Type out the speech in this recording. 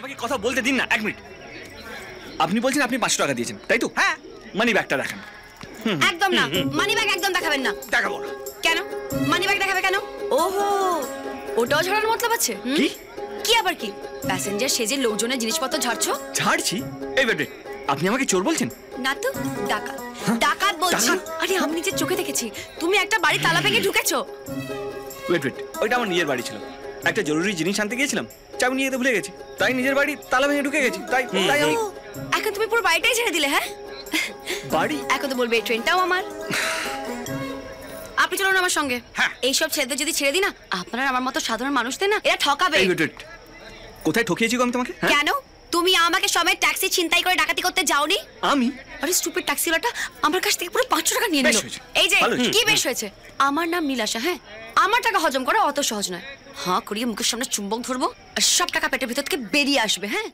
আমাকে কথা বলতে দিন না, 1 মিনিট। আপনি বলছেন আপনি 500 টাকা দিয়েছেন, তাই তো? হ্যাঁ। মানি ব্যাগটা দেখান। একদম না, মানি ব্যাগ একদম দেখাবেন না। দেখাবো না। কেন মানি ব্যাগ দেখাবে কেন? ওহো, ওটাও ঝাড়ার মতলব আছে? কি? কি আবার কি? প্যাসেঞ্জার সেজে লোকজনের জিনিসপত্র ঝাড়ছো? ঝাড়ছি? এই বেটে, আপনি আমাকে চোর বলছেন? না তো, ডাকাত। ডাকাত বলছি। আরে আমি নিজের চোখে দেখেছি, তুমি একটা বাড়ি তালা ভেঙে ঢুকেছো। ওয়েট, ওইটা আমার নিজের বাড়ি ছিল। একটা জরুরি জিনিস আনতে গিয়েছিলাম, চাবি নিয়ে যেতে ভুলে গেছি, তাই নিজের বাড়ি তালা ভেঙে ঢুকে গেছি। তাই আমি এখন তুমি পুরো বাড়িটাই ছেড়ে দিলে? হ্যাঁ, বাড়ি এখন তো বলবে এই ট্রেনটাও আমার। আপনি চলুন আমার সঙ্গে। এইসব ছেলেদের যদি ছেড়ে দিই না, আপনারা আমার মতো সাধারণ মানুষদের না এরা ঠকাবে। কোথায় ঠকিয়েছি আমি তোমাকে? কেন? তুমি আমাকে সময় ট্যাক্সি ছিনতাই করে ডাকাতি করতে যাওনি? আমি? আরে স্টুপিড ট্যাক্সিওয়ালাটা আমার কাছ থেকে পুরো 500 টাকা নিয়ে নিল। এই যে কি বেশ হয়েছে? আমার নাম নীলাশা। হ্যাঁ, আমার টাকা হজম করা অত সহজ নয়। হ্যাঁ করিয়ে মুখের সামনে চুম্বক ধরবো আর সব টাকা পেটের ভিতর থেকে বেরিয়ে আসবে। হ্যাঁ।